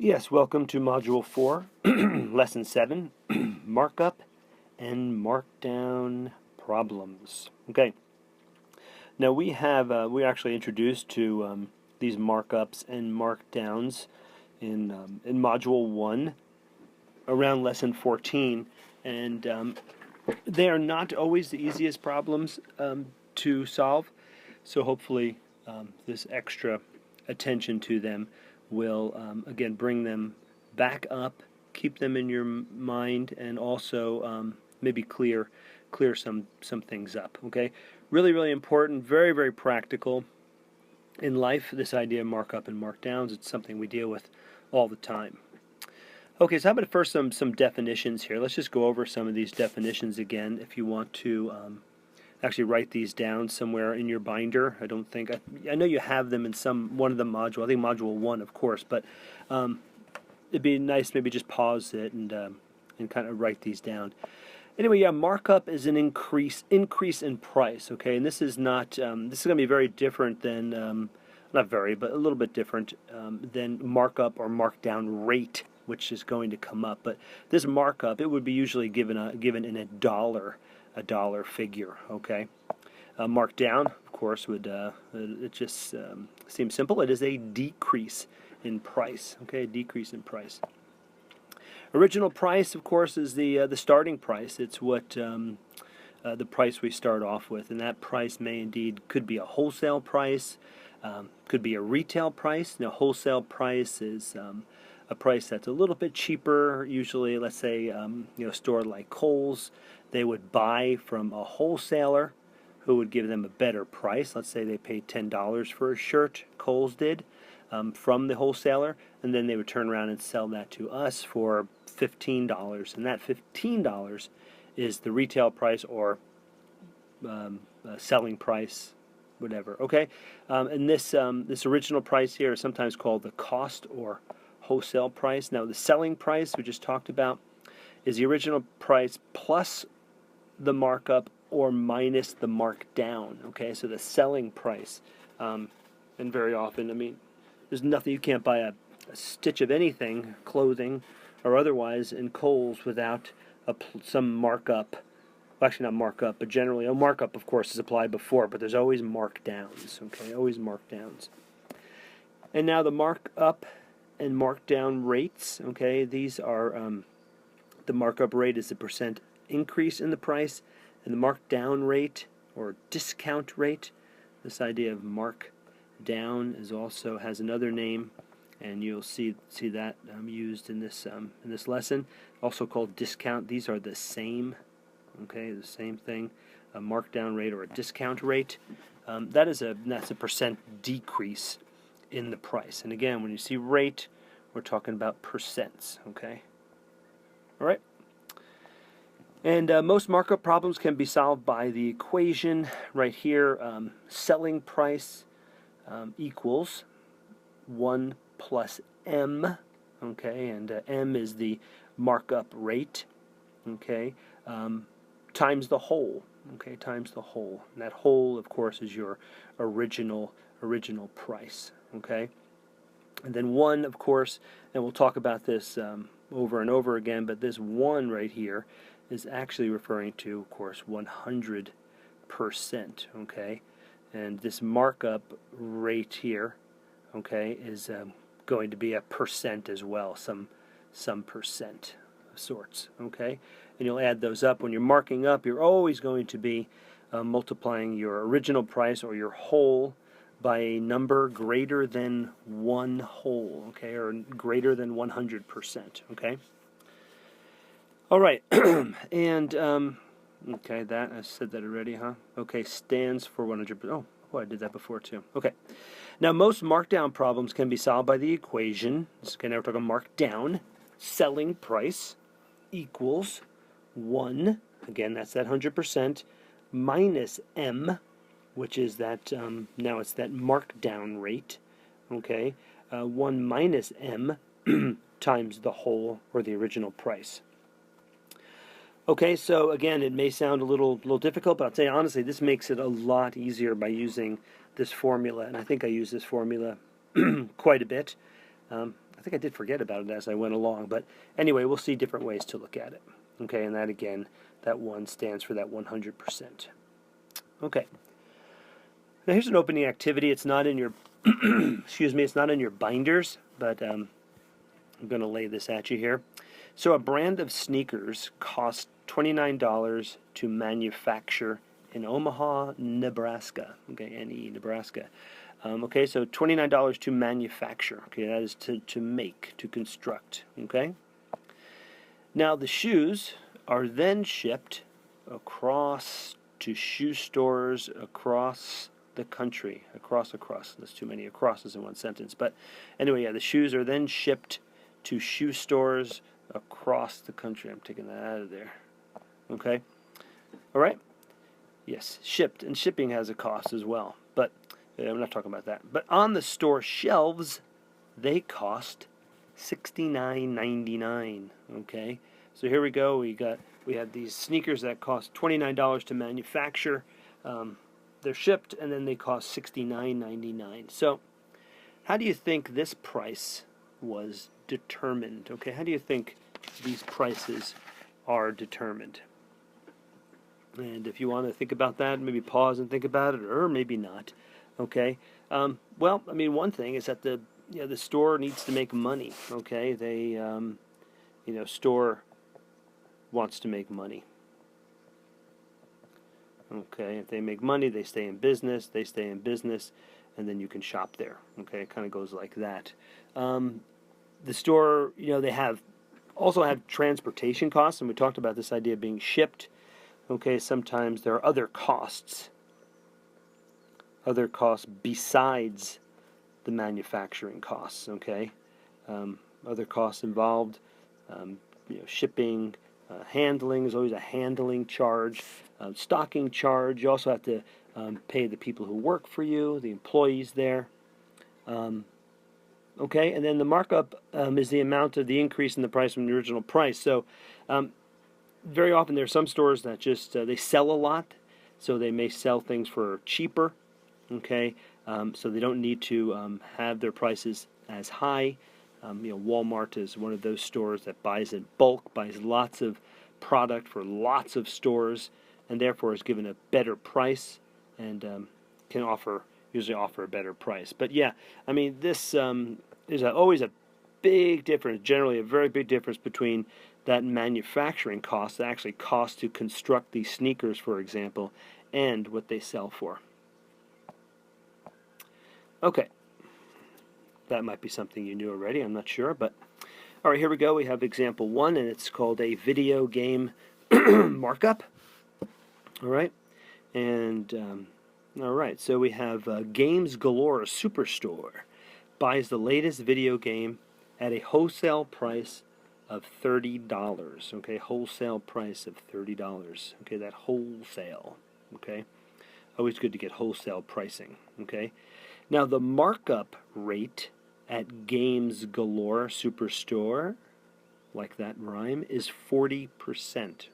Yes, welcome to Module 4, Lesson 7, Markup and Markdown Problems. Okay, now we're actually introduced to these markups and markdowns in Module 1 around Lesson 14, and they are not always the easiest problems to solve, so hopefully this extra attention to them will again bring them back up, keep them in your mind, and also maybe clear some things up. Okay, really important, very practical in life. This idea of markup and markdowns, it's something we deal with all the time. Okay, so how about first some definitions here? Let's just go over some of these definitions again. If you want to actually write these down somewhere in your binder. I know you have them in one of the modules. I think Module 1, of course, but it'd be nice maybe just pause it and kind of write these down. Anyway, yeah, markup is an increase in price. Okay, and this is not this is going to be very different than not very, but a little bit different than markup or markdown rate, which is going to come up. But this markup, it would be usually given in a dollar figure. Okay, markdown, of course, would it just seems simple. It is a decrease in price. Okay, a decrease in price. Original price, of course, is the starting price. It's what the price we start off with, and that price could be a wholesale price, could be a retail price. Now, wholesale price is a price that's a little bit cheaper. Usually, let's say a store like Kohl's, they would buy from a wholesaler who would give them a better price. Let's say they paid $10 for a shirt, Kohl's did, from the wholesaler, and then they would turn around and sell that to us for $15, and that $15 is the retail price or selling price, whatever. Okay, and this original price here is sometimes called the cost or wholesale price. Now, the selling price we just talked about is the original price plus the markup or minus the markdown. Okay, so the selling price, and very often, I mean, there's nothing, you can't buy a stitch of anything, clothing or otherwise, in Kohl's without some markup. Well, actually, not markup, but generally, a markup, of course, is applied before, but there's always markdowns. Okay, always markdowns. And now the markup and markdown rates. Okay, these are the markup rate is the percent increase in the price, and the markdown rate or discount rate. This idea of markdown has another name, and you'll see that used in this lesson. Also called discount. These are the same. Okay, the same thing. A markdown rate or a discount rate. That's a percent decrease in the price. And again, when you see rate, we're talking about percents. Okay. All right. And most markup problems can be solved by the equation right here. Selling price equals 1 plus m. Okay, and m is the markup rate. Okay, times the whole. Okay, times the whole. And that whole, of course, is your original price. Okay, and then 1, of course, and we'll talk about this over and over again, but this 1 right here is actually referring to, of course, 100%. Okay, and this markup rate here, okay, is going to be a percent as well, some percent of sorts. Okay, and you'll add those up. When you're marking up, you're always going to be multiplying your original price or your whole by a number greater than 1 whole, okay, or greater than 100%, okay? All right, and, okay, I said that already, huh? Okay, stands for 100%. Oh, I did that before, too. Okay. Now, most markdown problems can be solved by the equation. Okay, now we're talking markdown. Selling price equals 1, again, that's that 100%, minus m, which is that, now it's that markdown rate, okay, 1 minus m times the whole, or the original price. Okay, so again, it may sound a little difficult, but I'll tell you honestly, this makes it a lot easier by using this formula, and I think I use this formula quite a bit. I think I did forget about it as I went along, but anyway, we'll see different ways to look at it. Okay, and that again, that 1 stands for that 100%. Okay. Now here's an opening activity. It's not in your, excuse me, it's not in your binders, but I'm going to lay this at you here. So a brand of sneakers costs $29 to manufacture in Omaha, Nebraska. Okay, NE, Nebraska. Okay, so $29 to manufacture. Okay, that is to make, to construct. Okay. Now the shoes are then shipped across to shoe stores across the country. Across. There's too many acrosses in one sentence. But anyway, yeah, the shoes are then shipped to shoe stores across the country. I'm taking that out of there. Okay. All right. Yes, shipped, and shipping has a cost as well. But I'm not talking about that. But on the store shelves, they cost $69.99. Okay. So here we go. We have these sneakers that cost $29 to manufacture. They're shipped, and then they cost $69.99. So how do you think this price was determined? Okay, how do you think these prices are determined? And if you want to think about that, maybe pause and think about it, or maybe not. Okay. Well, I mean, one thing is that the store needs to make money. Okay, they store wants to make money. Okay, if they make money, they stay in business. They stay in business, and then you can shop there. Okay, it kind of goes like that. The store, they also have transportation costs, and we talked about this idea of being shipped. Okay, sometimes there are other costs besides the manufacturing costs. Okay, other costs involved, shipping, handling is always a handling charge, stocking charge. You also have to pay the people who work for you, the employees there. Okay, and then the markup is the amount of the increase in the price from the original price. So very often there are some stores that just they sell a lot, so they may sell things for cheaper. Okay, so they don't need to have their prices as high. Walmart is one of those stores that buys in bulk, buys lots of product for lots of stores, and therefore is given a better price and can usually offer a better price. But yeah, I mean, this is always a big difference, generally a very big difference between that manufacturing cost, that actually costs to construct these sneakers, for example, and what they sell for. Okay. That might be something you knew already, I'm not sure, but all right, here we go. We have example 1, and it's called a video game markup. All right, and all right, so we have Games Galore Superstore buys the latest video game at a wholesale price of $30. Okay, wholesale price of $30. Okay, that wholesale. Okay, always good to get wholesale pricing. Okay, now the markup rate at Games Galore Superstore, like that rhyme, is 40%.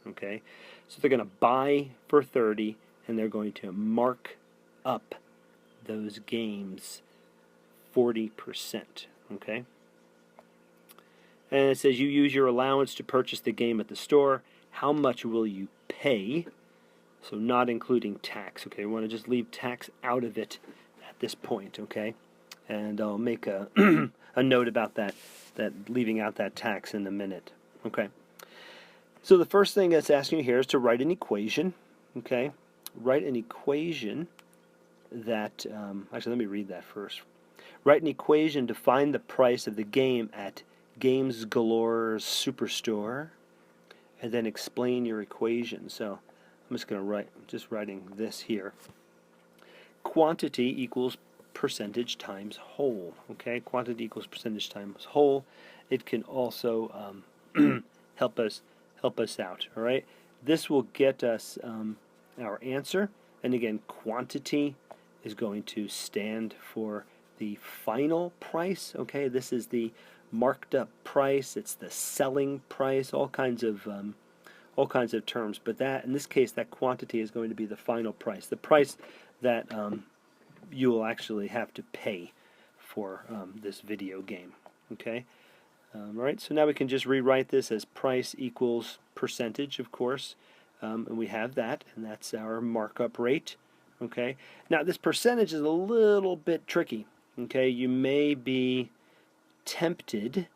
Okay, so they're going to buy for 30, and they're going to mark up those games 40%. Okay, and it says you use your allowance to purchase the game at the store. How much will you pay? So not including tax. Okay, we want to just leave tax out of it at this point. Okay. And I'll make a a note about that leaving out that tax in a minute. Okay. So the first thing that's asking you here is to write an equation. Okay. Write an equation that actually, let me read that first. Write an equation to find the price of the game at Games Galore Superstore, and then explain your equation. So I'm just going to write. I'm just writing this here. Quantity equals percentage times whole. Okay, quantity equals percentage times whole. It can also help us out. All right, this will get us our answer. And again, quantity is going to stand for the final price. Okay, this is the marked up price. It's the selling price. All kinds of terms. But that, in this case, that quantity is going to be the final price. The price that you will actually have to pay for this video game. Okay. All right, so now we can just rewrite this as price equals percentage, of course, and we have that, and that's our markup rate. Okay. Now this percentage is a little bit tricky. Okay, you may be tempted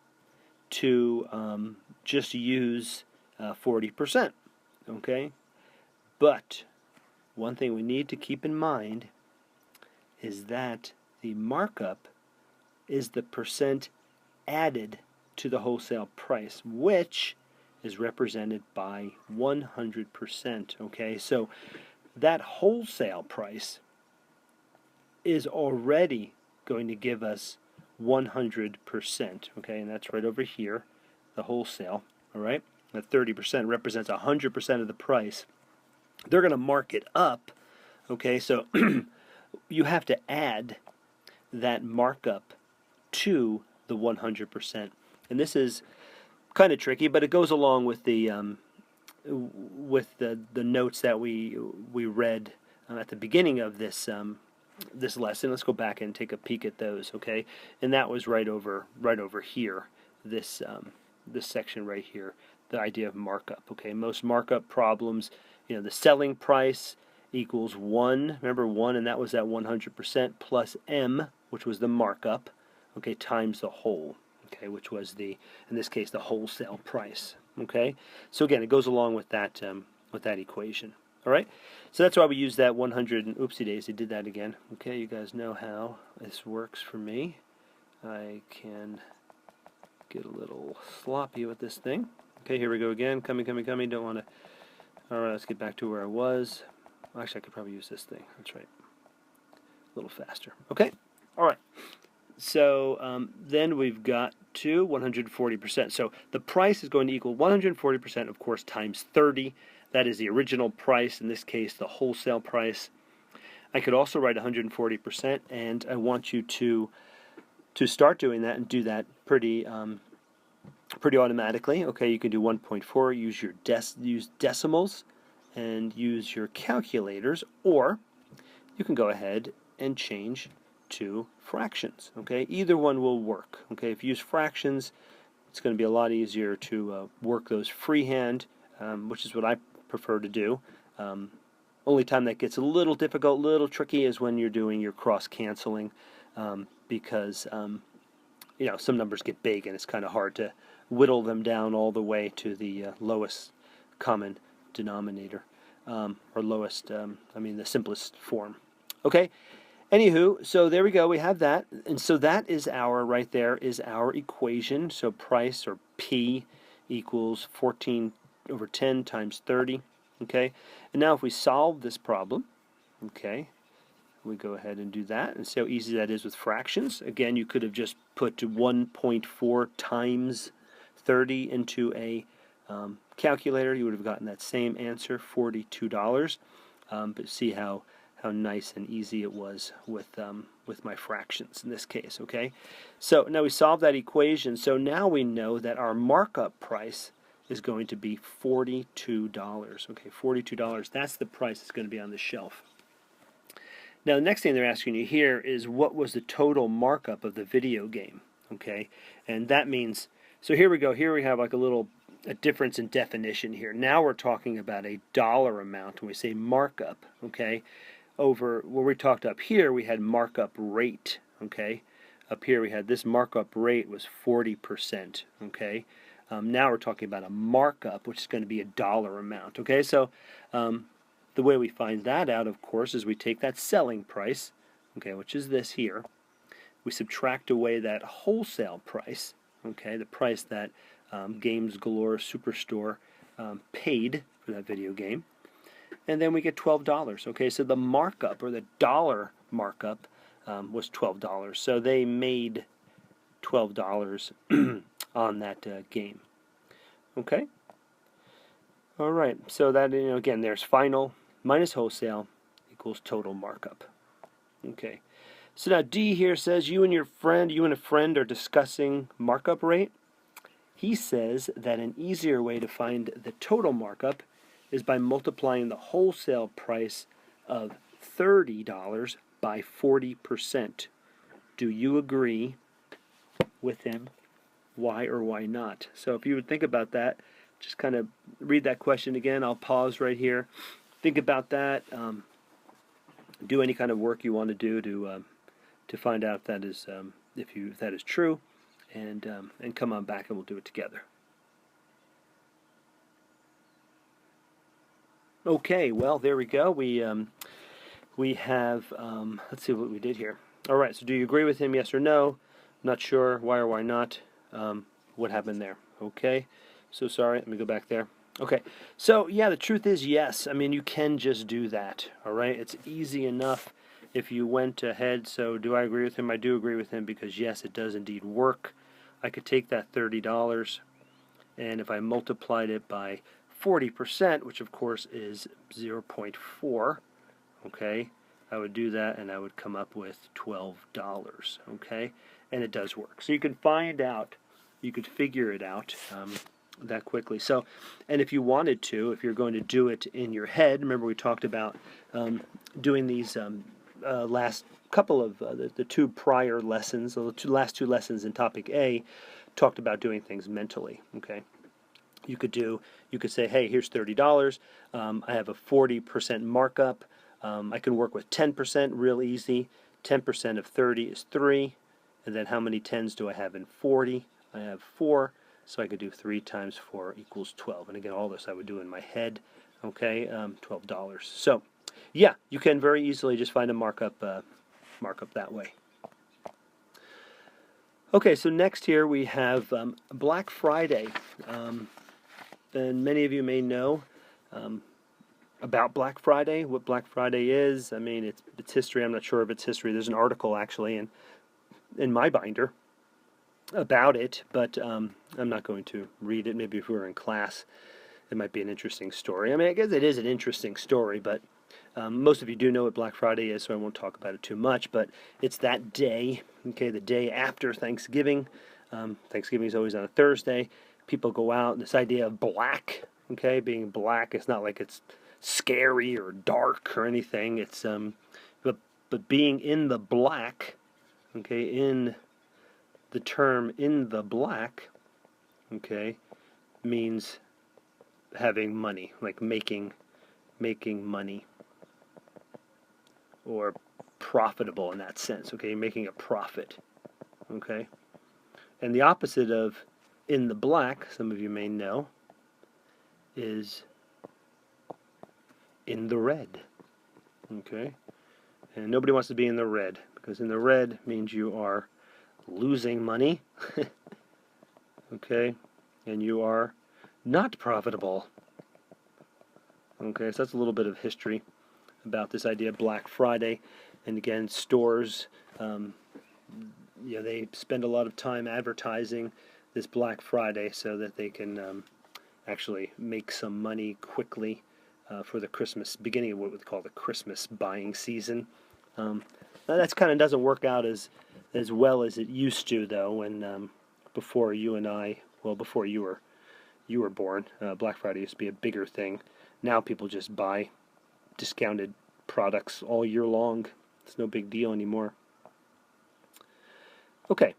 to just use 40%. Okay, but one thing we need to keep in mind is that the markup is the percent added to the wholesale price, which is represented by 100%. Okay, so that wholesale price is already going to give us 100%. Okay, and that's right over here, the wholesale. All right, that 30% represents 100% of the price. They're going to mark it up. Okay, so you have to add that markup to the 100%. And this is kind of tricky, but it goes along with the notes that we read at the beginning of this this lesson. Let's go back and take a peek at those, okay? And that was right over here. This this section right here, the idea of markup. Okay, most markup problems, the selling price equals 1. Remember 1, and that was at 100% plus M, which was the markup. Okay, times the whole. Okay, which was in this case, the wholesale price. Okay, so again, it goes along with that equation. All right, so that's why we use that 100. And oopsie daisy, did that again. Okay, you guys know how this works for me. I can get a little sloppy with this thing. Okay, here we go again. Coming. Don't want to. All right, let's get back to where I was. Actually, I could probably use this thing. That's right. A little faster. Okay. All right. So then we've got to 140%. So the price is going to equal 140%, of course, times 30. That is the original price, in this case, the wholesale price. I could also write 140%, and I want you to start doing that and do that pretty automatically. Okay, you can do 1.4, use decimals, and use your calculators, or you can go ahead and change to fractions. Okay, either one will work. Okay, if you use fractions, it's going to be a lot easier to work those freehand, which is what I prefer to do. Only time that gets a little difficult, a little tricky, is when you're doing your cross-canceling, because some numbers get big and it's kind of hard to whittle them down all the way to the lowest common denominator, or lowest, the simplest form. Okay. Anywho, so there we go, we have that, and so that is right there is our equation. So price, or P, equals 14/10 times 30, okay? And now if we solve this problem, okay, we go ahead and do that, and see how easy that is with fractions. Again, you could have just put 1.4 times 30 into a calculator. You would have gotten that same answer, $42, but see how nice and easy it was with my fractions in this case. Okay, so now we solve that equation. So now we know that our markup price is going to be $42. Okay, $42. That's the price that's going to be on the shelf. Now the next thing they're asking you here is, what was the total markup of the video game? Okay, and that means, so here we go. Here we have like a difference in definition here. Now we're talking about a dollar amount when we say markup. Okay. Over where we talked up here, we had markup rate. Okay, up here we had this markup rate was 40%. Okay, now we're talking about a markup, which is going to be a dollar amount. Okay, so the way we find that out, of course, is we take that selling price, okay, which is this here. We subtract away that wholesale price. Okay, the price that Games Galore Superstore paid for that video game. And then we get $12. Okay, so the markup, or the dollar markup, was $12. So they made $12 on that game. Okay. All right. So that, again, there's final minus wholesale equals total markup. Okay. So now D here says you and a friend are discussing markup rate. He says that an easier way to find the total markup is by multiplying the wholesale price of $30 by 40%. Do you agree with him? Why or why not? So if you would think about that, just kind of read that question again. I'll pause right here. Think about that. Do any kind of work you want to do to find out if that is if that is true, and come on back and we'll do it together. Okay, well there we go. We have let's see what we did here. All right. So do you agree with him? Yes or no? Not sure. Why or why not? What happened there? Okay. So sorry. Let me go back there. Okay. So yeah, the truth is yes. I mean, you can just do that. All right. It's easy enough if you went ahead. So do I agree with him? I do agree with him because yes, it does indeed work. I could take that $30, and if I multiplied it by 40%, which of course is 0.4, okay, I would do that and I would come up with $12, okay, and it does work. So you can find out, you could figure it out that quickly. So, and if you wanted to, if you're going to do it in your head, remember we talked about doing these last couple of the two prior lessons, the last two lessons in topic A, talked about doing things mentally, okay. You could say, hey, here's $30. I have a 40% markup. I can work with 10% real easy. 10% of 30 is 3. And then how many 10s do I have in 40? I have 4. So I could do 3 times 4 equals 12. And again, all this I would do in my head. Okay, $12. So yeah, you can very easily just find a markup that way. Okay, so next here we have Black Friday. And many of you may know about Black Friday, what Black Friday is. I mean, it's history. I'm not sure of its history. There's an article actually in my binder about it, but I'm not going to read it. Maybe if we were in class, it might be an interesting story. I mean, I guess it is an interesting story, but most of you do know what Black Friday is, so I won't talk about it too much. But it's that day, okay, the day after Thanksgiving. Thanksgiving is always on a Thursday. People go out, and this idea of black, okay, being black, it's not like it's scary or dark or anything. It's but being in the black, okay, in the term in the black, okay, means having money, like making money, or profitable in that sense, okay, making a profit, okay. And the opposite of in the black, some of you may know, is in the red, okay. And nobody wants to be in the red, because in the red means you are losing money, okay, and you are not profitable. Okay, so that's a little bit of history about this idea of Black Friday. And again, stores, they spend a lot of time advertising this Black Friday so that they can actually make some money quickly for the Christmas, beginning of what we call the Christmas buying season. That kind of doesn't work out as well as it used to, though, when before you and I, well, before you were born, Black Friday used to be a bigger thing. Now people just buy discounted products all year long. It's no big deal anymore. Okay,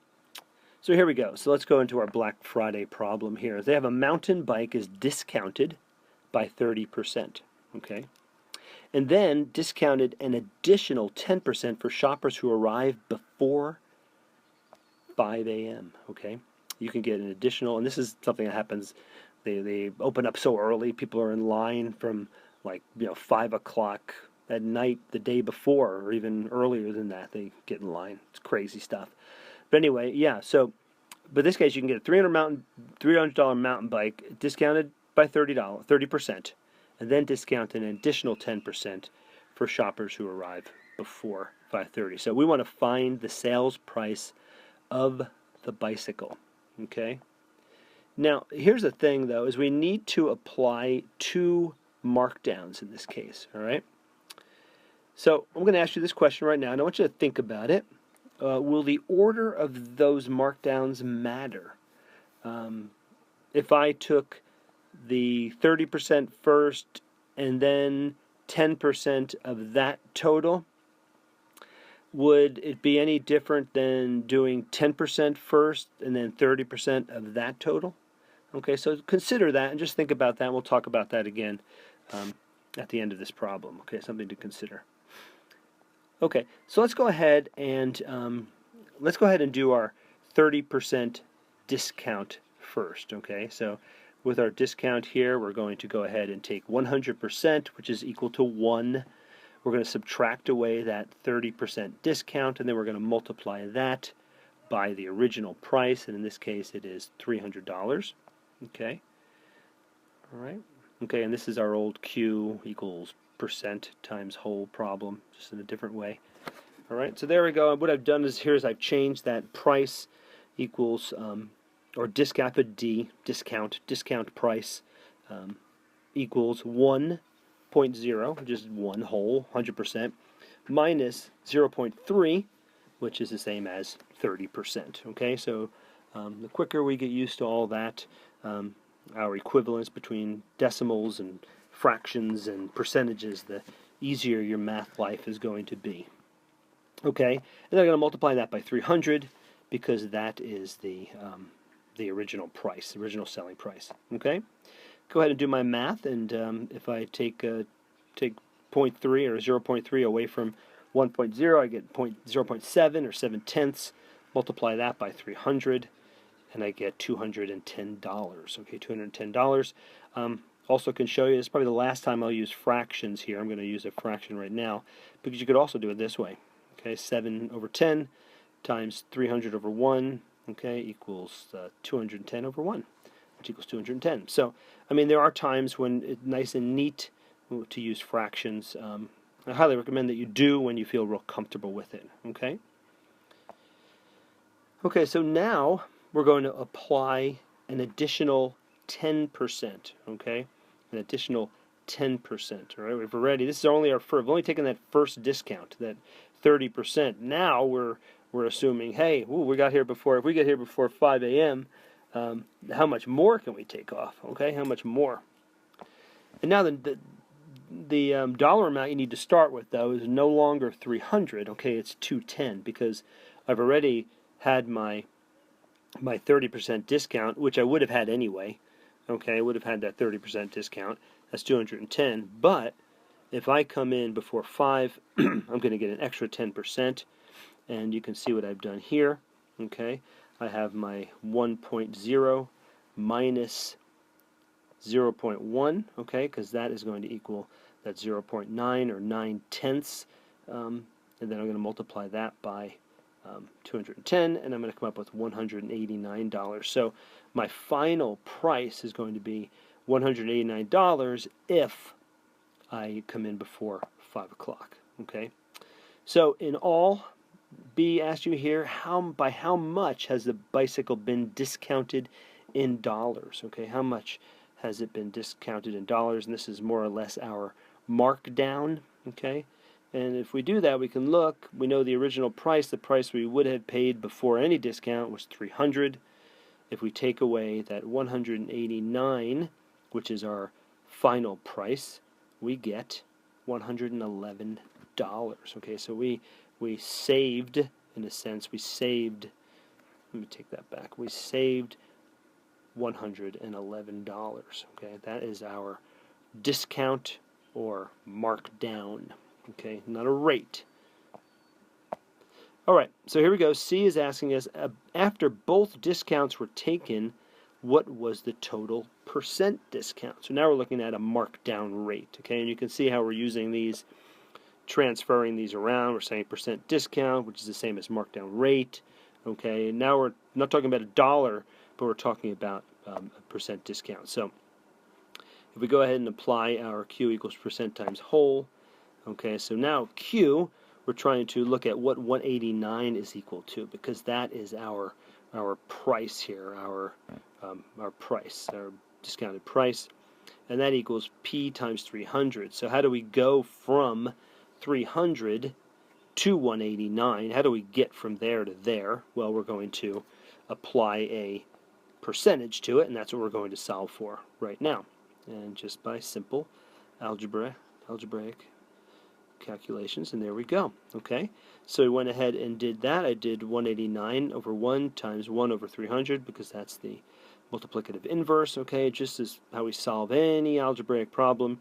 so here we go. So let's go into our Black Friday problem here. They have a mountain bike is discounted by 30%, okay? And then discounted an additional 10% for shoppers who arrive before 5 a.m., okay? You can get an additional, and this is something that happens, they open up so early, people are in line from 5 o'clock at night the day before, or even earlier than that, they get in line. It's crazy stuff. But anyway, yeah, so, but in this case, you can get a $300 mountain bike discounted by 30%, and then discount an additional 10% for shoppers who arrive before 5:30. So we want to find the sales price of the bicycle, okay? Now, here's the thing, though, is we need to apply 2 markdowns in this case, all right? So I'm going to ask you this question right now, and I want you to think about it. Will the order of those markdowns matter? If I took the 30% first and then 10% of that total, would it be any different than doing 10% first and then 30% of that total? Okay, so consider that and just think about that. We'll talk about that again at the end of this problem. Okay, something to consider. Okay, so let's go ahead and do our 30% discount first. Okay, so with our discount here, we're going to go ahead and take 100%, which is equal to 1. We're going to subtract away that 30% discount, and then we're going to multiply that by the original price, and in this case it is $300. Okay, all right. Okay, and this is our old Q equals percent times whole problem, just in a different way. All right, so there we go. What I've done is I've changed that price equals or discount, put D, discount price equals 1.0, which is one whole, 100%, minus 0.3, which is the same as 30%. Okay, so the quicker we get used to all that, our equivalence between decimals and fractions and percentages, the easier your math life is going to be. Okay, and then I'm going to multiply that by 300 because that is the original price, the original selling price. Okay, go ahead and do my math, and if I take 0.3 or 0.3 away from 1.0, I get 0.7 or 7/10. Multiply that by 300, and I get $210. Okay, $210. Also can show you, this is probably the last time I'll use fractions here. I'm going to use a fraction right now, because you could also do it this way. Okay, 7 over 10 times 300 over 1, okay, equals 210 over 1, which equals 210. So, I mean, there are times when it's nice and neat to use fractions. I highly recommend that you do when you feel real comfortable with it. Okay. Okay, so now we're going to apply an additional 10%. Okay, an additional 10%. All right, we've already. This is only we've only taken that first discount, that 30%. Now we're assuming, hey, ooh, we got here before. If we get here before 5 a.m., how much more can we take off? Okay, how much more? And now the dollar amount you need to start with, though, is no longer 300. Okay, it's 210 because I've already had my 30% discount, which I would have had anyway. Okay, I would have had that 30% discount. That's 210. But if I come in before 5, I'm going to get an extra 10%. And you can see what I've done here. Okay, I have my 1.0 minus 0.1. Okay, because that is going to equal that 0.9 or 9/10. And then I'm going to multiply that by 210, and I'm going to come up with $189. So my final price is going to be $189 if I come in before 5 o'clock. Okay, so in all, B asked you here, by how much has the bicycle been discounted in dollars? Okay, how much has it been discounted in dollars? And this is more or less our markdown. Okay, and if we do that, we can look. We know the original price, the price we would have paid before any discount, was $300. If we take away that $189, which is our final price, we get $111. Okay, so we saved, in a sense, let me take that back. We saved $111. Okay, that is our discount or markdown. Okay, not a rate. All right, so here we go. C is asking us, after both discounts were taken, what was the total percent discount? So now we're looking at a markdown rate. Okay, and you can see how we're using these, transferring these around. We're saying percent discount, which is the same as markdown rate. Okay, and now we're not talking about a dollar, but we're talking about a percent discount. So if we go ahead and apply our Q equals percent times whole, okay, so now Q, we're trying to look at what 189 is equal to, because that is our price here, our price, our discounted price, and that equals P times 300. So how do we go from 300 to 189? How do we get from there to there? Well, we're going to apply a percentage to it, and that's what we're going to solve for right now. And just by simple algebraic calculations, and there we go. Okay, so we went ahead and did that. I did 189 over 1 times 1 over 300 because that's the multiplicative inverse. Okay, just as how we solve any algebraic problem,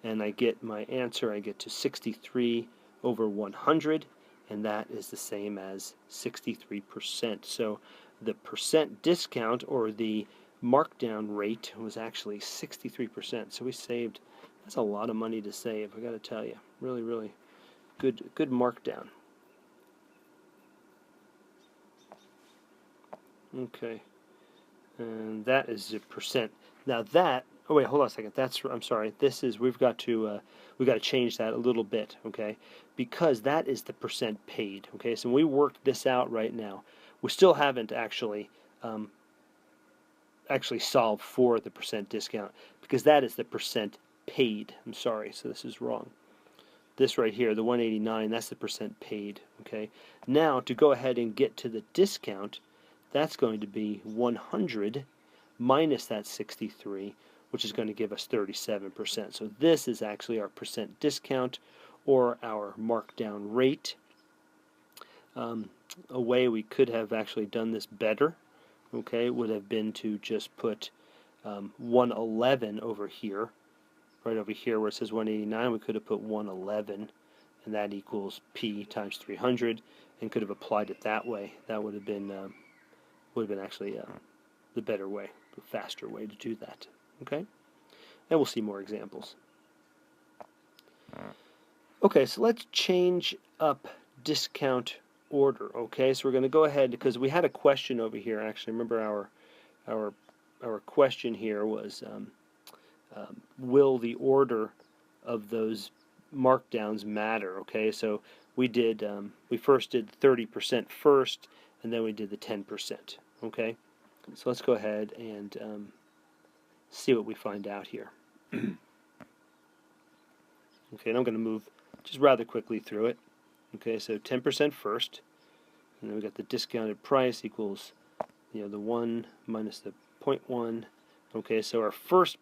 and I get my answer. I get to 63 over 100, and that is the same as 63%. So the percent discount, or the markdown rate, was actually 63%. So we saved. That's a lot of money to save, I got to tell you. Really, really good markdown. Okay, and that is the percent. Now that, oh wait, hold on a second. I'm sorry. This is, we've got to change that a little bit, okay? Because that is the percent paid. Okay, so when we worked this out right now, we still haven't actually solved for the percent discount, because that is the percent paid. I'm sorry, so this is wrong. This right here, the 189, that's the percent paid. Okay, now to go ahead and get to the discount, that's going to be 100 minus that 63, which is going to give us 37%. So this is actually our percent discount, or our markdown rate. A way we could have actually done this better, okay, would have been to just put 111 over here. Right over here where it says 189, we could have put 111, and that equals P times 300, and could have applied it that way. That would have been actually the better way, the faster way to do that. Okay, and we'll see more examples. Okay, so let's change up discount order. Okay, so we're going to go ahead, because we had a question over here. Actually, remember our question here was. Will the order of those markdowns matter? Okay, so we first did 30% first, and then we did the 10%. Okay, so let's go ahead and see what we find out here. Okay, and I'm going to move just rather quickly through it. Okay, so 10% first, and then we got the discounted price equals, the 1 minus the 0.1. Okay, so our first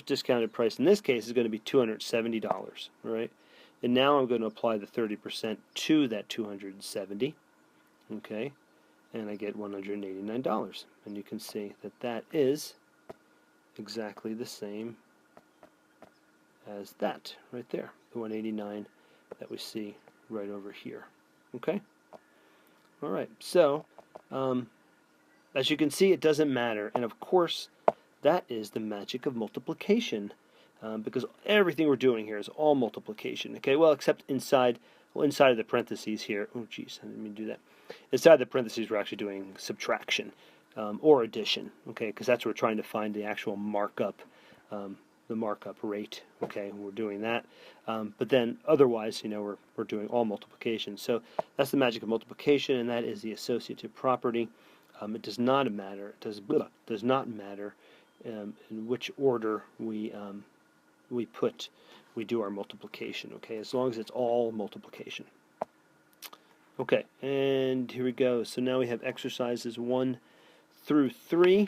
discounted price in this case is going to be $270, right? And now I'm going to apply the 30% to that 270, okay? And I get $189. And you can see that that is exactly the same as that right there, the 189 that we see right over here, okay? All right, so as you can see, it doesn't matter. And of course, that is the magic of multiplication, because everything we're doing here is all multiplication. Okay, well, except inside of the parentheses here. Oh, geez, I didn't mean to do that. Inside the parentheses, we're actually doing subtraction or addition. Okay, because that's where we're trying to find the actual markup, the markup rate. Okay, we're doing that. But then otherwise, we're doing all multiplication. So that's the magic of multiplication, and that is the associative property. It does not matter. It does not matter in which order we do our multiplication. Okay, as long as it's all multiplication. Okay, and here we go. So now we have exercises 1 through 3.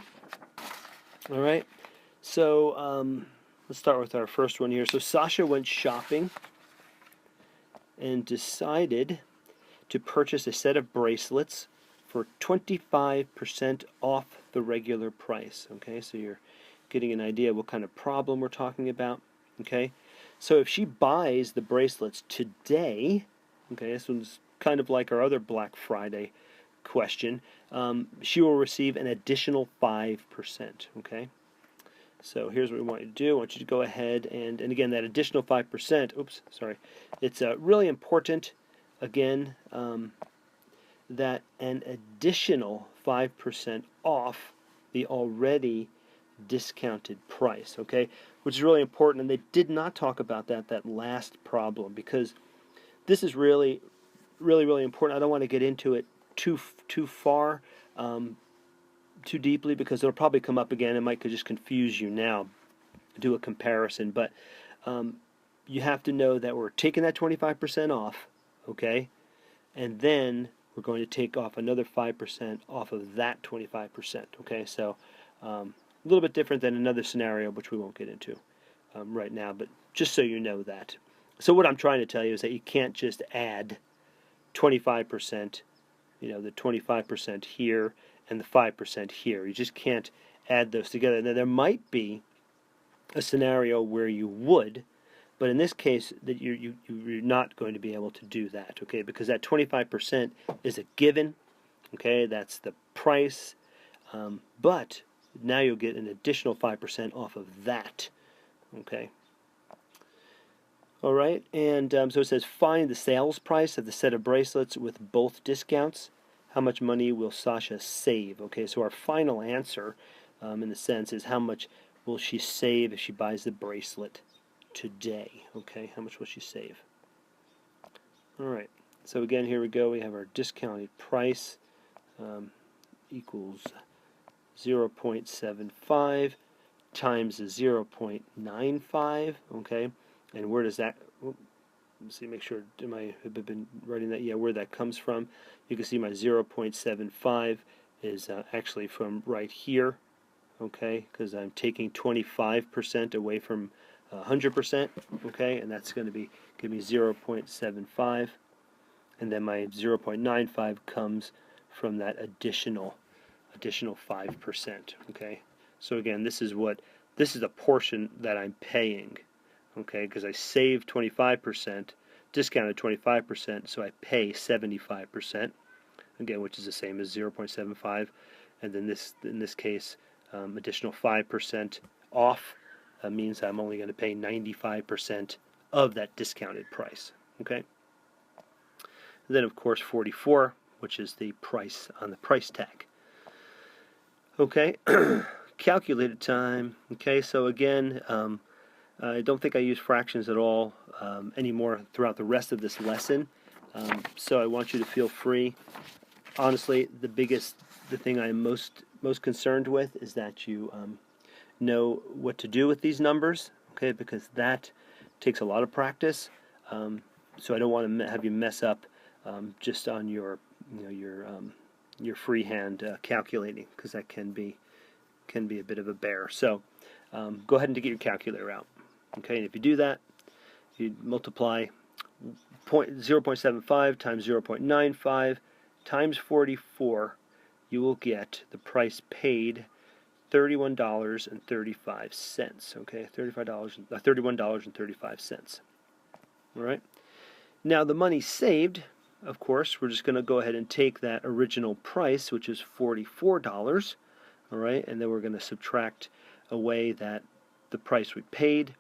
All right. So let's start with our first one here. So Sasha went shopping and decided to purchase a set of bracelets for 25% off the regular price. Okay, so you're getting an idea of what kind of problem we're talking about. Okay, so if she buys the bracelets today, okay, this one's kind of like our other Black Friday question, she will receive an additional 5%. Okay, so here's what we want you to do. I want you to go ahead and again, that additional 5%, oops, sorry, it's really important, again, that an additional 5% off the already discounted price, okay, which is really important, and they did not talk about that last problem, because this is really important. I don't want to get into it too far, too deeply, because it'll probably come up again. It might just confuse you now, do a comparison, but you have to know that we're taking that 25% off, okay, and then we're going to take off another 5% off of that 25%. Okay, so a little bit different than another scenario, which we won't get into right now, but just so you know that. So what I'm trying to tell you is that you can't just add 25%, the 25% here and the 5% here. You just can't add those together. Now there might be a scenario where you would, but in this case that you're not going to be able to do that, okay? Because that 25% is a given, okay? That's the price, but now you'll get an additional 5% off of that, okay? All right, and so it says find the sales price of the set of bracelets with both discounts. How much money will Sasha save? Okay, so our final answer, in the sense, is how much will she save if she buys the bracelet today? Okay, how much will she save? All right, so again, here we go. We have our discounted price equals 0.75 times the 0.95. Okay. And where does that, let's see, make sure, have been writing that? Yeah, where that comes from. You can see my 0.75 is actually from right here, okay, because I'm taking 25% away from 100%, okay, and that's going to give me 0.75, and then my 0.95 comes from that additional 5%, okay. So again, this is a portion that I'm paying, okay, because I saved 25%, discounted 25%, so I pay 75%, again, which is the same as 0.75, and then in this case, additional 5% off means I'm only going to pay 95% of that discounted price, okay. And then, of course, 44, which is the price on the price tag. Okay, calculated time. Okay, so again, I don't think I use fractions at all anymore throughout the rest of this lesson. So I want you to feel free. Honestly, the thing I'm most concerned with is that you know what to do with these numbers. Okay, because that takes a lot of practice. So I don't want to have you mess up just on your freehand calculating, because that can be a bit of a bear. So go ahead and get your calculator out. Okay, and if you do that, you multiply 0.75 times 0.95 times 44, you will get the price paid, $31.35. Okay, $31.35. All right. Now the money saved, of course, we're just going to go ahead and take that original price, which is $44. All right, and then we're going to subtract away the price we paid,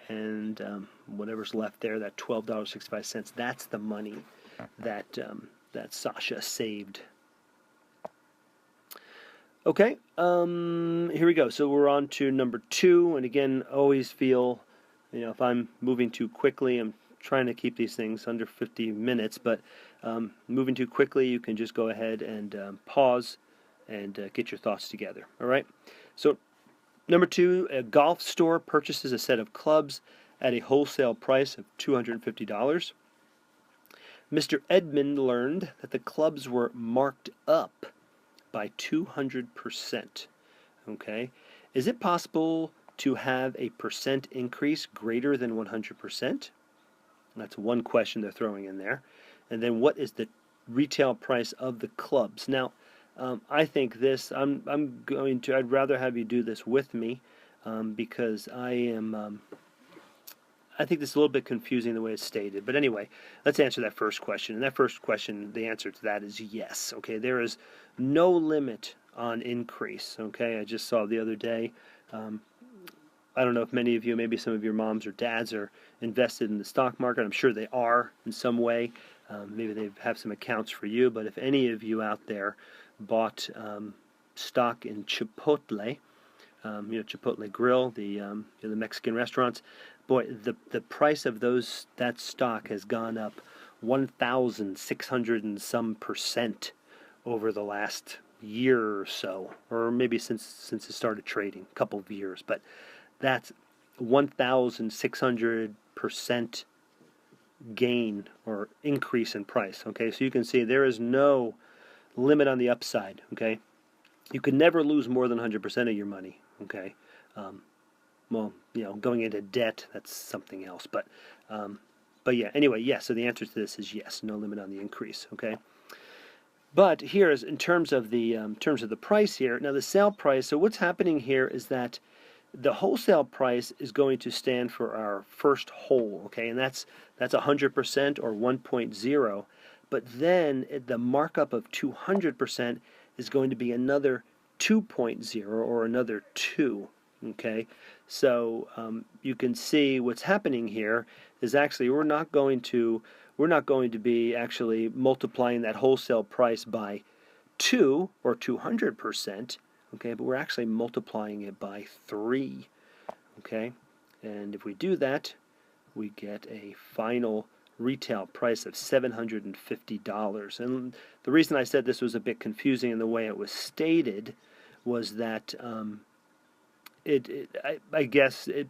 and whatever's left there, that $12.65. That's the money that Sasha saved. Okay, here we go. So we're on to number 2, and again, always feel, if I'm moving too quickly, I'm trying to keep these things under 50 minutes, but moving too quickly, you can just go ahead and pause and get your thoughts together. All right. So number 2, a golf store purchases a set of clubs at a wholesale price of $250. Mr. Edmund learned that the clubs were marked up by 200%. Okay. Is it possible to have a percent increase greater than 100%? That's one question they're throwing in there. And then what is the retail price of the clubs? Now, I think this, I'd rather have you do this with me because I think this is a little bit confusing the way it's stated. But anyway, let's answer that first question. And that first question, the answer to that is yes. Okay, there is no limit on increase. Okay, I just saw the other day, I don't know if many of you, maybe some of your moms or dads are invested in the stock market. I'm sure they are in some way. Maybe they have some accounts for you. But if any of you out there bought stock in Chipotle, Chipotle Grill, the Mexican restaurants, boy, the price of that stock has gone up 1,600 and some percent over the last year or so, or maybe since it started trading, a couple of years. But that's 1,600% gain or increase in price. Okay, so you can see there is no limit on the upside. Okay, you can never lose more than 100% of your money. Okay, well, going into debt, that's something else. But But yeah, anyway, yes. So the answer to this is yes. No limit on the increase. Okay. But here is in terms of the price here. Now the sale price. So what's happening here is that the wholesale price is going to stand for our first whole. Okay, and that's 100% or 1.0. But then the markup of 200% is going to be another 2.0 or another 2. Okay, so you can see what's happening here is actually we're not going to be actually multiplying that wholesale price by 2 or 200%, okay, but we're actually multiplying it by 3, okay, and if we do that, we get a final retail price of $750. And the reason I said this was a bit confusing in the way it was stated was that I guess it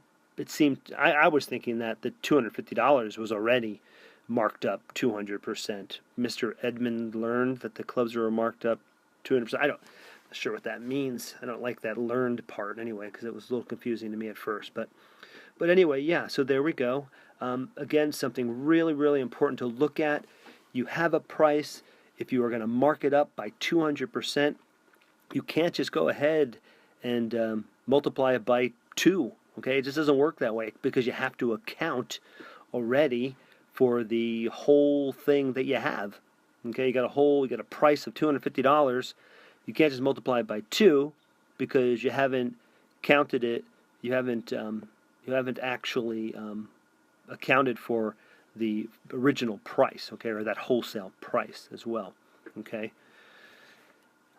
seemed I was thinking that the $250 was already marked up 200%. Mr. Edmund learned that the clubs were marked up 200%. I'm not sure what that means. I don't like that learned part anyway because it was a little confusing to me at first. But anyway, yeah, so there we go. Again, something really, really important to look at. You have a price. If you are going to mark it up by 200%, you can't just go ahead and multiply it by 2. Okay, it just doesn't work that way because you have to account already for the whole thing that you have. Okay, you got a price of $250. You can't just multiply it by 2 because you haven't counted it. You haven't actually accounted for the original price, okay, or that wholesale price as well. Okay.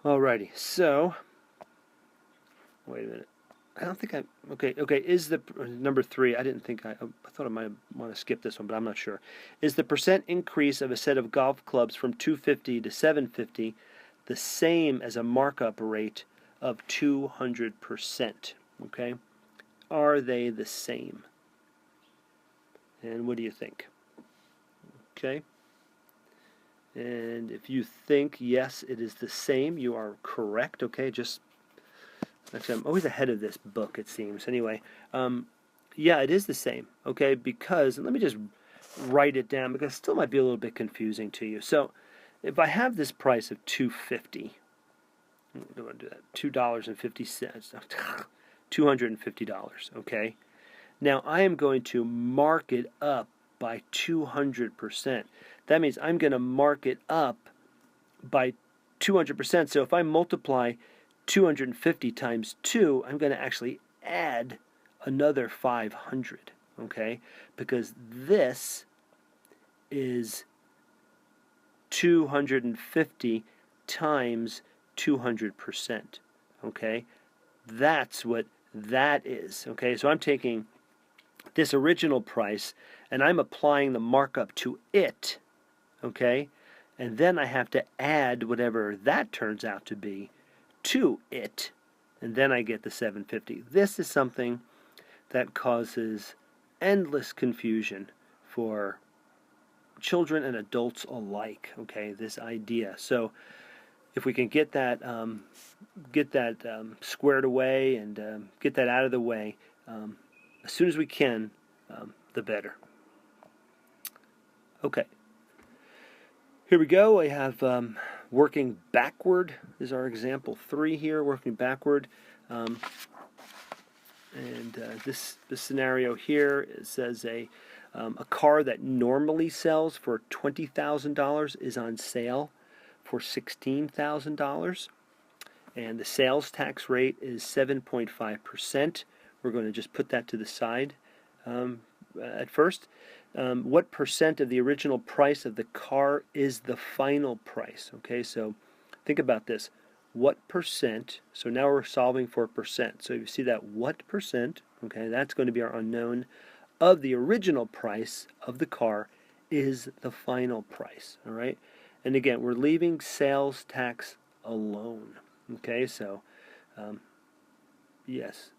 Alrighty. So, wait a minute. I don't think okay, is the number 3, I thought I might want to skip this one, but I'm not sure. Is the percent increase of a set of golf clubs from 250 to 750 the same as a markup rate of 200%? Okay? Are they the same? And what do you think? Okay? And if you think yes, it is the same, you are correct. Okay, actually, I'm always ahead of this book, it seems. Anyway, yeah, it is the same, okay, because, and let me just write it down because it still might be a little bit confusing to you. So, if I have this price of $250, I don't want to do that, $2.50, $250, okay? Now, I am going to mark it up by 200%. That means I'm going to mark it up by 200%. So if I multiply 250 times 2, I'm going to actually add another 500, okay? Because this is 250 times 200%, okay? That's what that is, okay? So I'm taking this original price and I'm applying the markup to it, okay? And then I have to add whatever that turns out to be to it, and then I get the 750. This is something that causes endless confusion for children and adults alike, okay, this idea. So if we can get that squared away and get that out of the way as soon as we can, the better. Okay. Here we go. I have working backward is our example 3 here, working backward. This scenario here, it says a car that normally sells for $20,000 is on sale for $16,000. And the sales tax rate is 7.5%. We're going to just put that to the side at first. What percent of the original price of the car is the final price? Okay, so think about this. What percent, so now we're solving for percent. So you see that what percent, okay, that's going to be our unknown, of the original price of the car is the final price, all right? And again, we're leaving sales tax alone, okay? So, yes,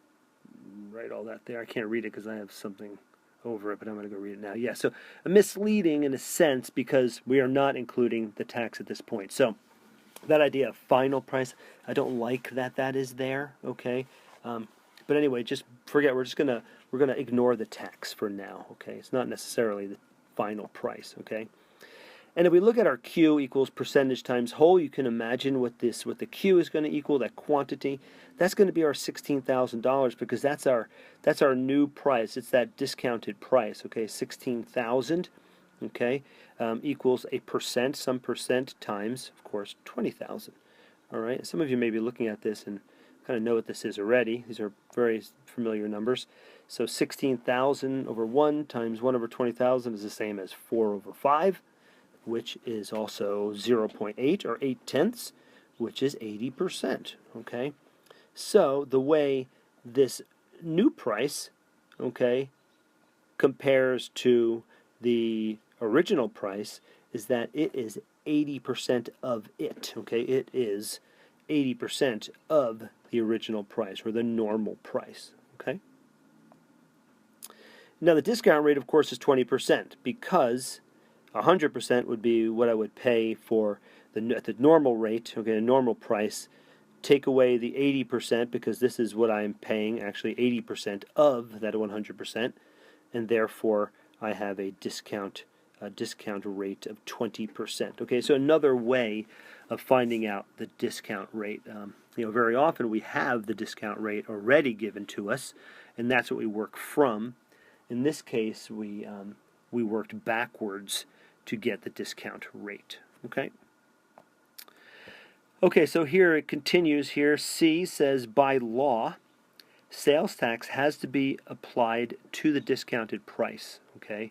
write all that there. I can't read it because I have something over it, but I'm going to go read it now. Yeah, so misleading in a sense because we are not including the tax at this point. So that idea of final price, I don't like that is there, okay? But anyway, just forget, we're gonna ignore the tax for now, okay? It's not necessarily the final price, okay? And if we look at our Q equals percentage times whole, you can imagine what the Q is going to equal, that quantity. That's going to be our $16,000 because that's our new price. It's that discounted price, okay? 16,000, okay, equals a percent, some percent times, of course, 20,000. All right. Some of you may be looking at this and kind of know what this is already. These are very familiar numbers. So 16,000 over 1 times 1 over 20,000 is the same as 4 over 5. Which is also 0.8 or 8/10, which is 80%, okay? So the way this new price, okay, compares to the original price is that it is 80% of it, okay? It is 80% of the original price or the normal price, okay? Now the discount rate, of course, is 20% because 100% would be what I would pay for at the normal rate, okay, a normal price. Take away the 80% because this is what I'm paying, actually 80% of that 100%, and therefore I have a discount rate of 20%. Okay, so another way of finding out the discount rate. Very often we have the discount rate already given to us, and that's what we work from. In this case, we worked backwards to get the discount rate. Okay. Okay, so here it continues here. C says by law, sales tax has to be applied to the discounted price. Okay,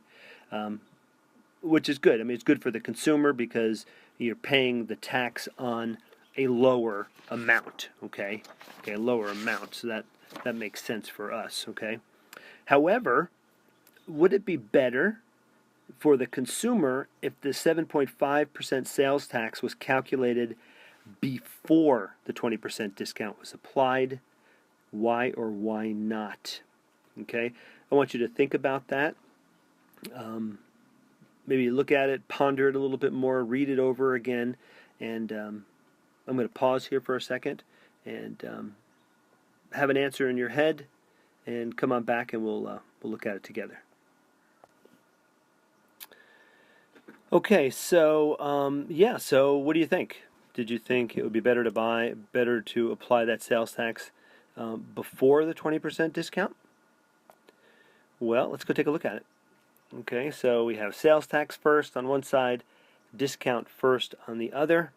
which is good. I mean, it's good for the consumer because you're paying the tax on a lower amount. Okay, a lower amount. So that makes sense for us. Okay. However, would it be better for the consumer if the 7.5% sales tax was calculated before the 20% discount was applied? Why or why not? Okay, I want you to think about that. Maybe look at it, ponder it a little bit more, read it over again, and I'm going to pause here for a second and have an answer in your head, and come on back and we'll look at it together. Okay, so so what do you think? Did you think it would be better to apply that sales tax before the 20% discount? Well, let's go take a look at it. Okay, so we have sales tax first on one side, discount first on the other.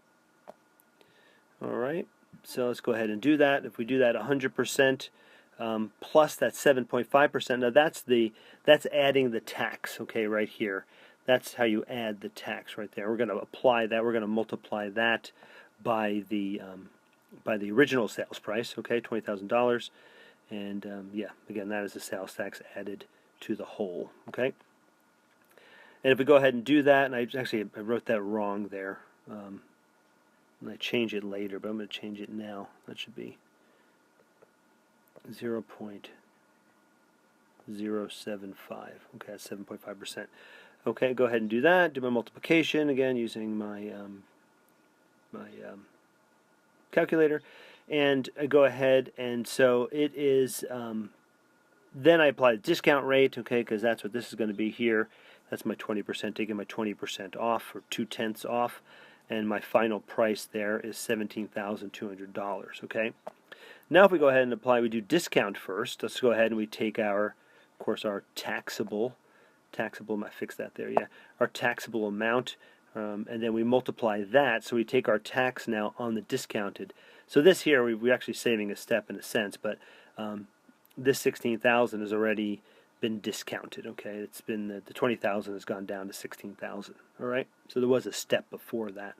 All right, so let's go ahead and do that. If we do that 100% plus that 7.5%, now that's adding the tax. Okay, right here. That's how you add the tax right there. We're going to apply that. We're going to multiply that by the original sales price. Okay, $20,000, and again, that is the sales tax added to the whole. Okay, and if we go ahead and do that, and I wrote that wrong there, and I change it later, but I'm going to change it now. That should be 0.075. Okay, that's 7.5%. Okay, go ahead and do that. Do my multiplication again using my calculator, and I go ahead, and so it is. Then I apply the discount rate, okay, because that's what this is going to be here. That's my 20%, taking my 20% off, or 2/10 off, and my final price there is $17,200. Okay. Now, if we go ahead and apply, we do discount first. Let's go ahead and we take our taxable. I fixed that there, yeah. Our taxable amount, and then we multiply that. So we take our tax now on the discounted. So this here, we're actually saving a step in a sense, but this 16,000 has already been discounted. Okay, it's been the 20,000 has gone down to 16,000. All right, so there was a step before that,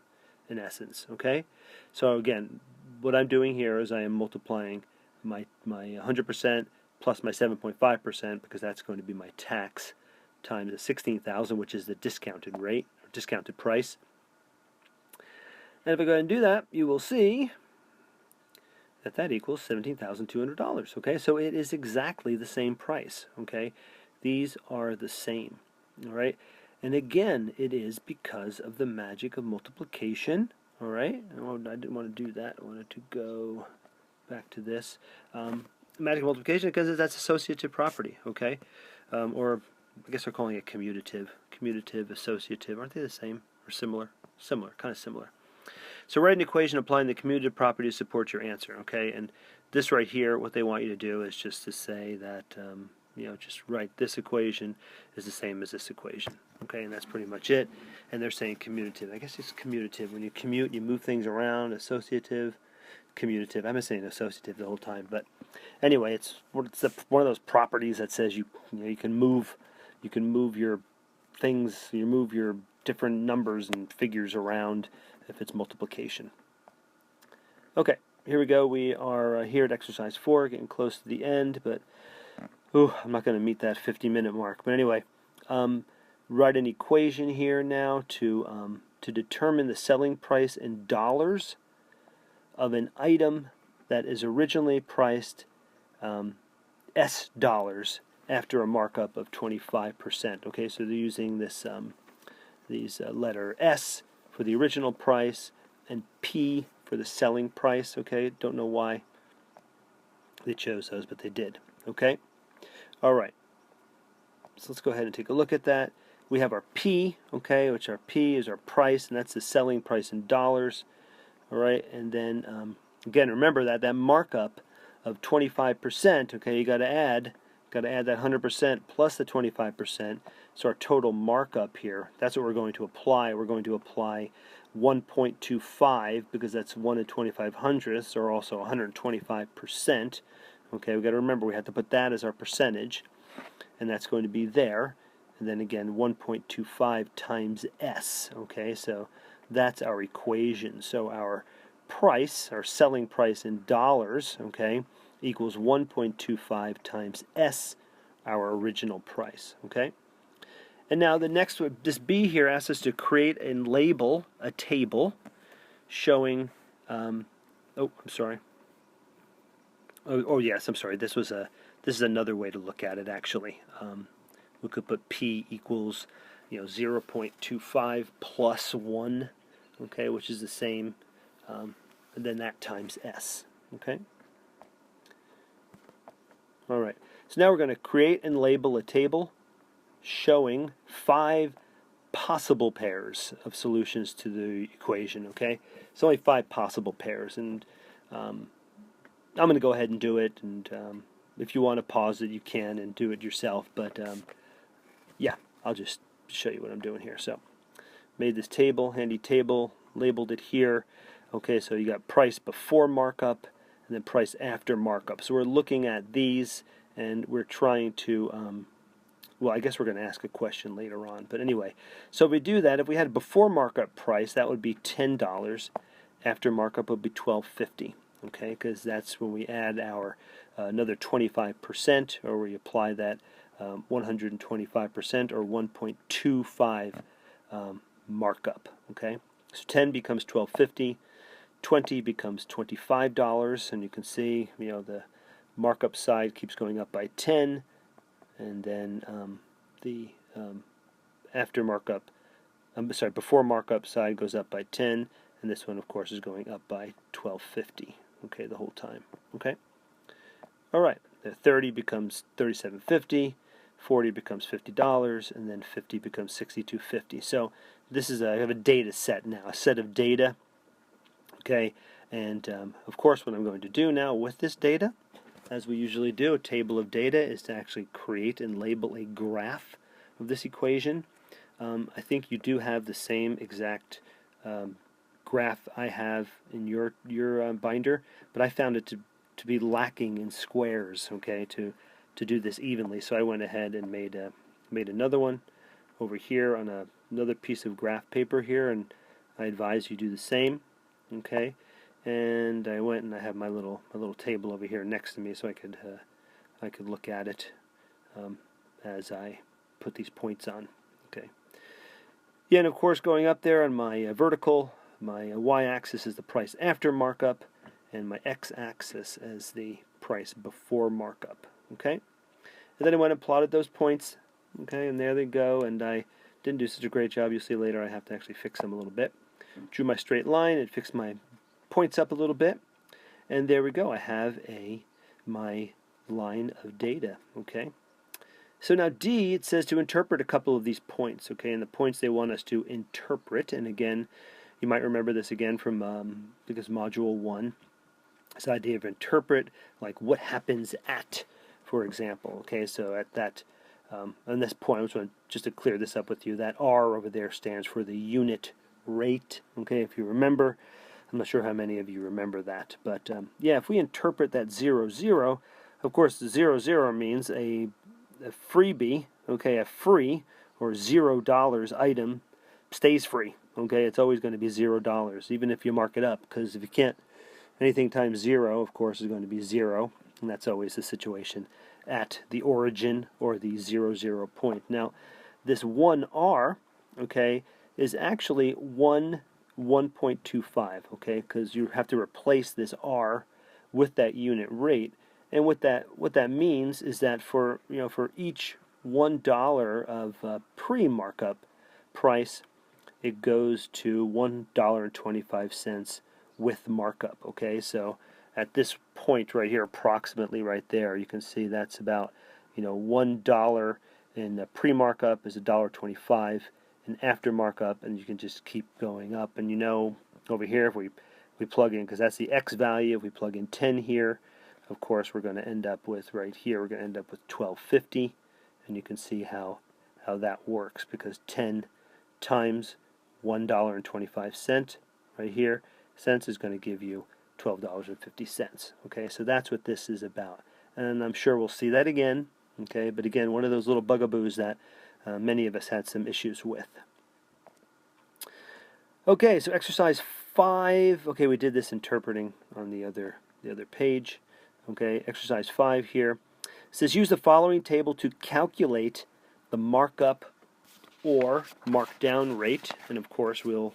in essence. Okay, so again, what I'm doing here is I am multiplying my 100% plus my 7.5% because that's going to be my tax, times the 16,000, which is the discounted rate, or discounted price. And if I go ahead and do that, you will see that equals $17,200. Okay, so it is exactly the same price. Okay, these are the same. All right, and again, it is because of the magic of multiplication. All right, I didn't want to do that. I wanted to go back to this magic of multiplication because that's associative property. Okay, or I guess we're calling it commutative, associative. Aren't they the same or similar? Similar, kind of similar. So write an equation applying the commutative property to support your answer, okay? And this right here, what they want you to do is just to say that, just write this equation is the same as this equation, okay? And that's pretty much it. And they're saying commutative. I guess it's commutative. When you commute, you move things around. Associative, commutative. I've been saying associative the whole time, but anyway, it's one of those properties that says you can move your things, you move your different numbers and figures around if it's multiplication. Okay, here we go. We are here at exercise 4, getting close to the end, but I'm not going to meet that 50-minute mark. But anyway, write an equation here now to determine the selling price in dollars of an item that is originally priced S dollars after a markup of 25%. Okay, so they're using this these letter S for the original price and P for the selling price. Okay, don't know why they chose those, but they did. Okay, all right. So let's go ahead and take a look at that. We have our P, okay, which our P is our price, and that's the selling price in dollars. All right, and then again, remember that markup of 25%. Okay, you got to add that 100% plus the 25%. So our total markup here, that's what we're going to apply. We're going to apply 1.25 because that's 1 2500ths, or also 125%. Okay, we got to remember we have to put that as our percentage, and that's going to be there. And then again, 1.25 times S. Okay, so that's our equation. So our price, our selling price in dollars, okay, equals 1.25 times S, our original price. Okay. And now the next one, this B here asks us to create and label a table showing. I'm sorry. Yes, I'm sorry. This is another way to look at it actually. We could put P equals 0.25 plus 1, okay, which is the same, and then that times S. Okay. All right. So now we're going to create and label a table showing 5 possible pairs of solutions to the equation, okay? It's only 5 possible pairs, and I'm going to go ahead and do it, and if you want to pause it, you can and do it yourself, but yeah, I'll just show you what I'm doing here. So, made this table, handy table, labeled it here. Okay, so you got price before markup, and then price after markup. So we're looking at these, and we're trying to well, I guess we're going to ask a question later on. But anyway, so if we do that, if we had a before markup price, that would be $10. After markup would be $12.50. Okay, because that's when we add our another 25%, or we apply that 125%, or 1.25 markup. Okay, so 10 becomes $12.50. 20 becomes $25, and you can see, the markup side keeps going up by 10. And then the after markup, before markup side goes up by 10, and this one, of course, is going up by $12.50. Okay, the whole time. Okay. All right. The 30 becomes $37.50, 40 becomes $50, and then 50 becomes $62.50. So this is I have a data set now, a set of data. Okay, and of course, what I'm going to do now with this data, as we usually do, a table of data, is to actually create and label a graph of this equation. I think you do have the same exact graph I have in your binder, but I found it to be lacking in squares. Okay, to do this evenly, so I went ahead and made another one over here on another piece of graph paper here, and I advise you do the same. Okay. And I went and I have my little table over here next to me, so I could look at it as I put these points on. Okay. Yeah, and of course, going up there on my vertical, my y-axis is the price after markup, and my x-axis is the price before markup. Okay. And then I went and plotted those points. Okay, and there they go. And I didn't do such a great job. You'll see later. I have to actually fix them a little bit. Drew my straight line and fixed my points up a little bit, and there we go. I have my line of data. Okay, So now D, it says to interpret a couple of these points, okay, and the points they want us to interpret, and again, you might remember this again from because Module 1, this idea of interpret, like what happens at, for example, okay, so at that, on this point, I just want just to clear this up with you, that R over there stands for the unit rate, okay, if you remember. I'm not sure how many of you remember that, but yeah, if we interpret that 0, 0, of course, 0, 0 means a freebie, okay, a free or $0 item stays free, okay, it's always going to be $0, even if you mark it up, because if you can't, anything times 0, of course, is going to be 0, and that's always the situation at the origin or the 0, 0 point. Now, this 1R, okay, is actually 1.25, okay, because you have to replace this R with that unit rate. And what that means is that for each $1 of pre-markup price, it goes to $1.25 with markup. Okay, so at this point right here, approximately right there, you can see that's about $1 in pre-markup is $1.25, and after markup, and you can just keep going up. And over here, if we plug in, because that's the X value, if we plug in 10 here, of course, we're going to end up with right here. We're going to end up with $12.50, and you can see how that works, because 10 times $1.25 right here cents is going to give you $12.50. Okay, so that's what this is about, and I'm sure we'll see that again. Okay, but again, one of those little bugaboos that many of us had some issues with. Okay, so exercise 5. Okay, we did this interpreting on the other page. Okay, exercise 5 here. It says use the following table to calculate the markup or markdown rate, and of course you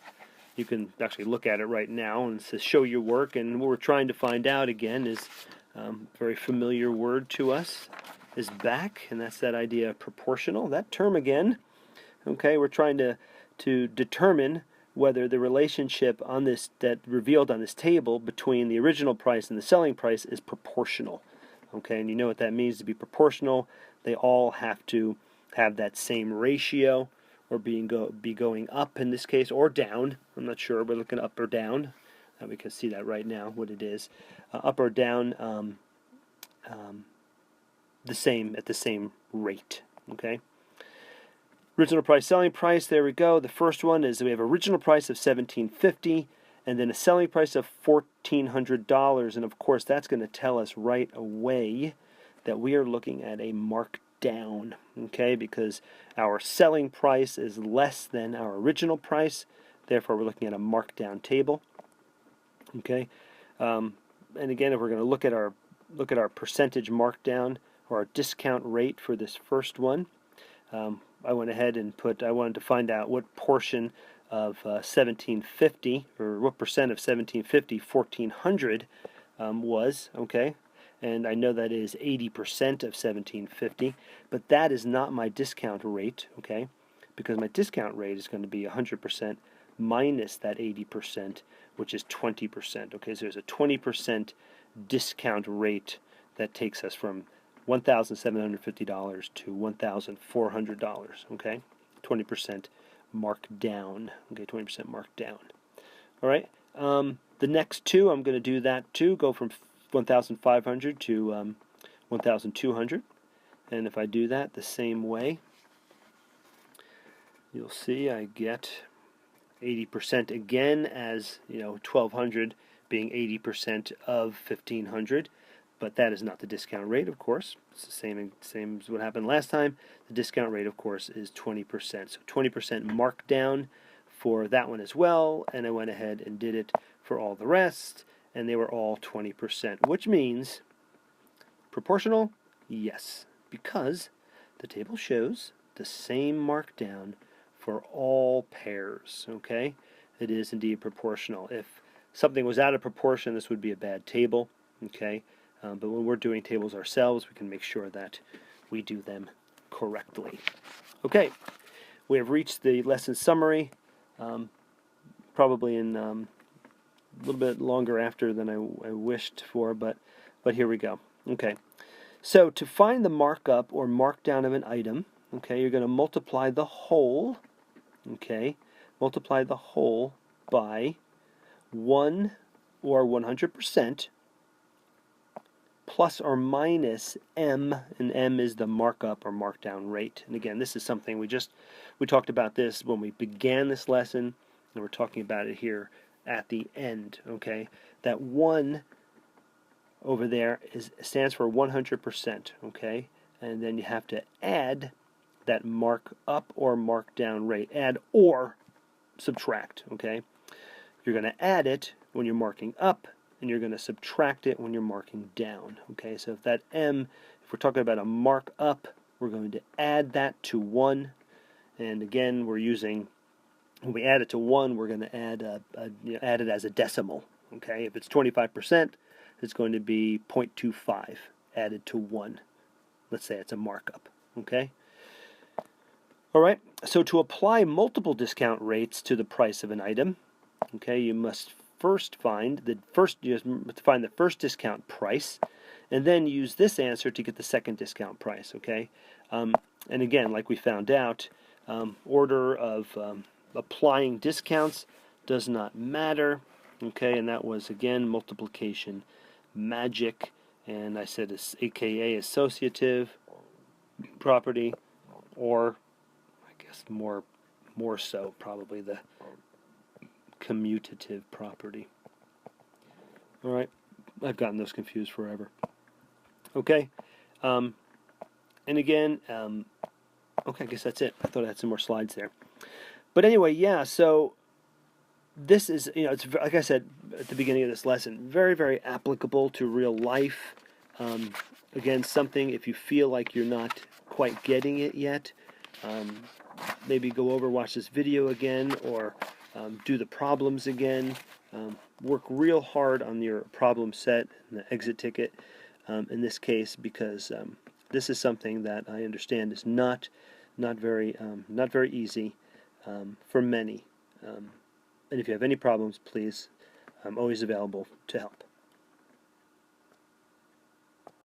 can actually look at it right now, and it says show your work, and what we're trying to find out again is a very familiar word to us is back, and that's that idea of proportional, that term again. Okay, we're trying to determine whether the relationship on this that revealed on this table between the original price and the selling price is proportional. Okay, and you know what that means to be proportional. They all have to have that same ratio, or be going up in this case, or down. I'm not sure. We're looking up or down. We can see that right now, what it is. Up or down the same at the same rate. Okay. Original price, selling price, there we go. The first one is we have original price of $1,750 and then a selling price of $1,400. And of course, that's going to tell us right away that we are looking at a markdown, okay, because our selling price is less than our original price. Therefore, we're looking at a markdown table. Okay, and again, if we're going to look at our percentage markdown or our discount rate for this first one, I went ahead and I wanted to find out what portion of 1750, or what percent of 1750 1400 was, okay, and I know that is 80% of 1750, but that is not my discount rate, okay, because my discount rate is going to be 100% minus that 80%, which is 20%, okay, so there's a 20% discount rate that takes us from $1,750 to $1,400, okay? 20% markdown, okay, 20% markdown. All right, the next two, I'm going to do that too, go from 1,500 to 1,200, and if I do that the same way, you'll see I get 80% again, as 1,200 being 80% of 1,500. But that is not the discount rate, of course. It's the same as what happened last time. The discount rate, of course, is 20%. So 20% markdown for that one as well. And I went ahead and did it for all the rest, and they were all 20%, which means proportional, yes, because the table shows the same markdown for all pairs. Okay, it is indeed proportional. If something was out of proportion, this would be a bad table. Okay. But when we're doing tables ourselves, we can make sure that we do them correctly. Okay, we have reached the lesson summary, probably in a little bit longer after than I wished for, but here we go. Okay, So to find the markup or markdown of an item, okay, you're going to multiply the whole, okay, multiply the whole by 1 or 100% plus or minus m, and m is the markup or markdown rate. And again, this is something we talked about this when we began this lesson, and we're talking about it here at the end, okay? That 1 over there stands for 100%, okay? And then you have to add that markup or markdown rate. Add or subtract, okay? You're going to add it when you're marking up, and you're going to subtract it when you're marking down, okay? So if that m, if we're talking about a markup, we're going to add that to 1. And again, we're using, when we add it to 1, we're going to add add it as a decimal, okay? If it's 25%, it's going to be 0.25 added to 1. Let's say it's a markup, okay? All right, so to apply multiple discount rates to the price of an item, okay, you must first find the first discount price, and then use this answer to get the second discount price, okay? And again, like we found out, order of applying discounts does not matter, okay? And that was, again, multiplication magic, and I said it's AKA associative property, or I guess more so probably the commutative property. All right, I've gotten those confused forever. Okay, and again, okay, I guess that's it. I thought I had some more slides there, but anyway, yeah. So this is, it's like I said at the beginning of this lesson, very, very applicable to real life. Again, something, if you feel like you're not quite getting it yet, maybe go over, watch this video again, or do the problems again. Work real hard on your problem set and the exit ticket in this case, because this is something that I understand is not very easy for many. And if you have any problems, please, I'm always available to help.